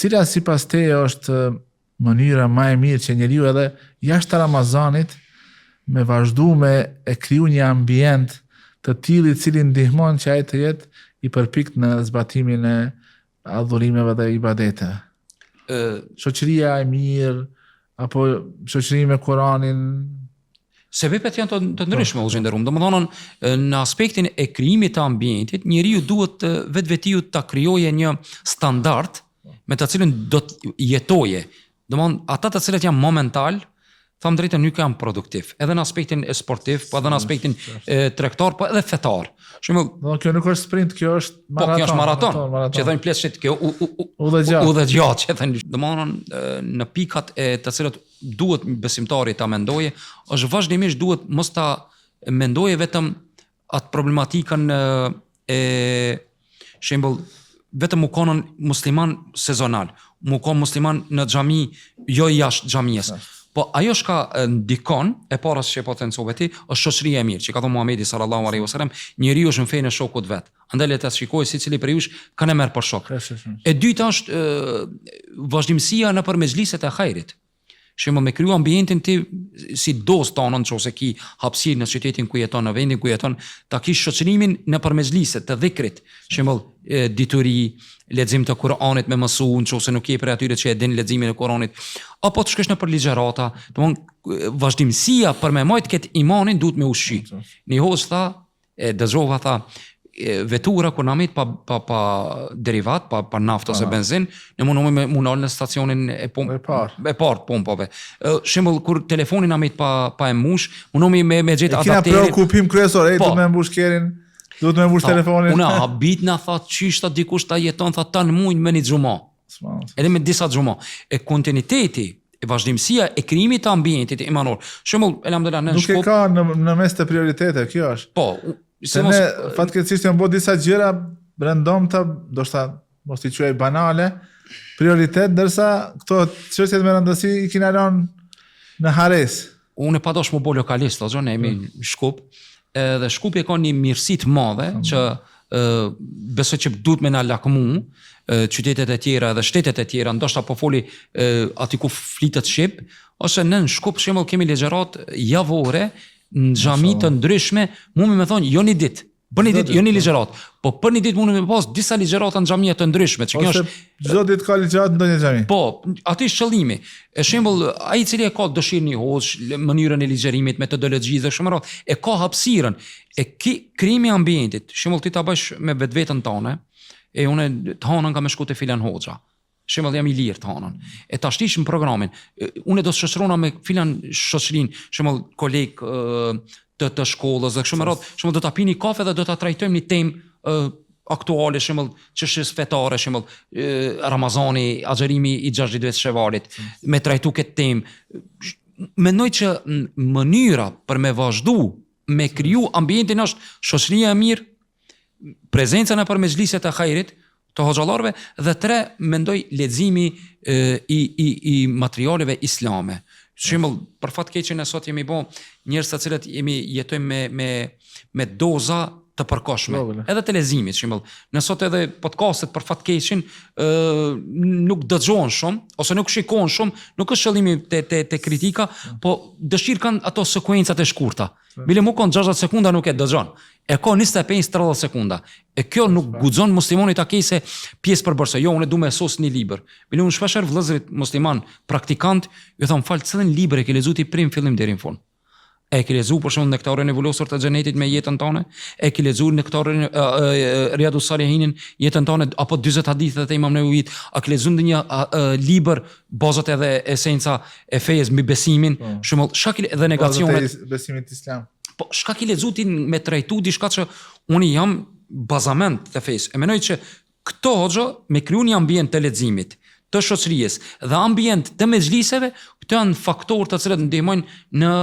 cila sipas teje është mënyra më e mirë që njeriu edhe jashtë Ramazanit me vazhdu me e kriju një ambient të tillë i cili ndihmon që ai të jetë i përpikt në zbatimin e adhurimeve dhe ibadeteve? Shoqëria e mirë apo shoqëri me Kur'anin? Sebepet janë të ndryshme, u nderuar. Domethënë në aspektin e krijimit të ambientit, njeriu duhet vetvetiu ta krijojë një standard me të cilën do të jetoje. Domethënë ata të cilët janë momental, tham drejtën nuk janë produktiv, edhe në aspektin e sportiv, po edhe në aspektin tregtar, po edhe fetar. Do kjo nuk është sprint, kjo është maraton. Po kjo është maraton. Që thënë pleshit kjo udhëgjatë, që thënë. Domethënë në pikat e të cilat duhet besimtari ta mendoje, është vazhdimisht duhet mos ta mendoje vetëm atë problematikën e shembull vetëm u konon musliman sezonal, u kon musliman në xhami, jo jashtë xhamisë. Po ajo shka ndikon, e para që po thënë ti, është shoqëria e mirë, që ka thënë Muhamedi sallallahu alaihi wasallam, njeriu është në fenë e shokut vet. Andaj le ta shikoj secili prej jush kanë merr për shok. E dyta është vazhdimësia nëpër mezhliset e hajrit. Shembull me kriju ambientin ti si dos tonë nëse ki hapësirë në qytetin ku jeton, në vendin ku jeton, ta kish shoqërimin nëpër mezhliset të dhikrit. Shembull dituri, lexim të Kur'anit me mësu, nëse nuk je për atyre që e din leximin e Kur'anit, apo të shkosh nëpër ligjërata, domthonë vazhdimësia për me majt këtë imanin duhet me ushqy. Një hoç tha, e dëgjova tha, vetura kur na met pa derivat, pa naftë ose benzin, ne mundon në stacionin e parë pompave. Shembull kur telefoni na met pa e mbush, mundon me gjet adapterin. Kena preokupim kryesor, duhet me mbush kerin, duhet me mbush telefonin. Una habit na tha çish ta dikush ta jeton tha tan muin me një xhumo. Edhe me disa xhumo. E kontinuiteti e vazhdimësia e krijimit të ambientit imanor. Shembull elhamdulillah në shkollë. Nuk e ka në mes të prioritete, kjo është. Po, se ne fatkeqësisht janë bërë disa gjëra rëndomta, ndoshta mos i quaj banale, prioritet, ndërsa këto çështjet me rëndësi i kina lënë në hares. Unë padosh më bo lokalist, o ne jemi Shkup, edhe Shkupi ka një mirësi të madhe që besoj që duhet me na lakmu qytetet e tjera dhe shtetet e tjera, ndoshta po foli aty ku flitet shqip, ose në Shkup shembull kemi ligjërat javore në xhami të ndryshme, mund me thonë jo një ditë, për një ditë jo një ligjërat, po për një ditë mund me pas disa ligjërata në xhamia të ndryshme, që kjo është çdo ditë ka ligjërat në ndonjë xhami. Po, aty është qëllimi. Për shembull, ai i cili e ka dëshirën një hoç, mënyrën e ligjërimit, metodologjisë dhe shumë rreth, e ka hapësirën e krijimi ambientit. Shembull ti ta bësh me vetveten tone, e unë të hanën kam shku te filan hoxha. Shembull jam i lirë të hanën. E ta shtish në programin. Unë do të shoqërona me filan shoqërinë, shembull koleg të shkollës dhe shumë rreth, shembull do ta pini kafe dhe do ta trajtojmë një temë aktuale, shembull çështjes fetare, shembull Ramazani, agjerimi i 60 ditë shevalit, me trajtu këtë temë. Mendoj që mënyra për me vazhdu me kriju ambientin është shoqëria e mirë, prezenca nëpër mezhliset e hajrit të hoxhallarëve dhe 3 mendoj leximi i materialeve islame. Shembull për fat keq që ne sot jemi bë njerëz të cilët jetojmë me doza të përkohshme. Edhe të leximit, shembull. Ne sot edhe podcastet për fat keqin nuk dëgjohen shumë ose nuk shikohen shumë, nuk është qëllimi te kritika, po dëshirë kanë ato sekuencat e shkurta. Bile mu kon 60 sekunda nuk e dëgjon. E ka 25-30 sekunda. E kjo nuk guxon muslimanit ta kese pjesë përbërëse. Jo, unë du me sos një libër. Bile unë shpesher vëllezërit musliman praktikant, ju thon fal cilën libër e ke lexuar ti prim fillim deri në fund. E ke lexuar për shembull Nektarin e vulosur të xhenetit me jetën tonë? E ke lexuar Nektarin Riyadus Salihinin jetën tonë apo 40 hadithet e Imam Nevit? A ke lexuar ndonjë libër bazat edhe esenca e fesë mbi besimin? Shembull, shakil edhe negacionet besimit islam. Po shka ki lexuar ti me trajtu diçka që unë jam bazament të fesë. E menoj që këto hoxha me kriju një ambient të leximit, të shoqërisë dhe ambient të mezhliseve, këto janë faktorë të cilët ndihmojnë në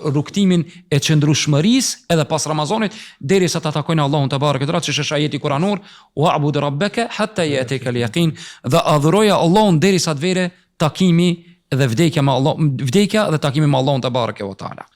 rrugtimin e qëndrueshmërisë edhe pas Ramazanit derisa ta takojnë Allahun te bareke që është ajeti kuranor, wa'bud rabbaka hatta ya'tika al-yaqin, dhe adhuroja Allahun derisa të vere takimi dhe vdekja dhe takimi me Allahun te bareke ve taala.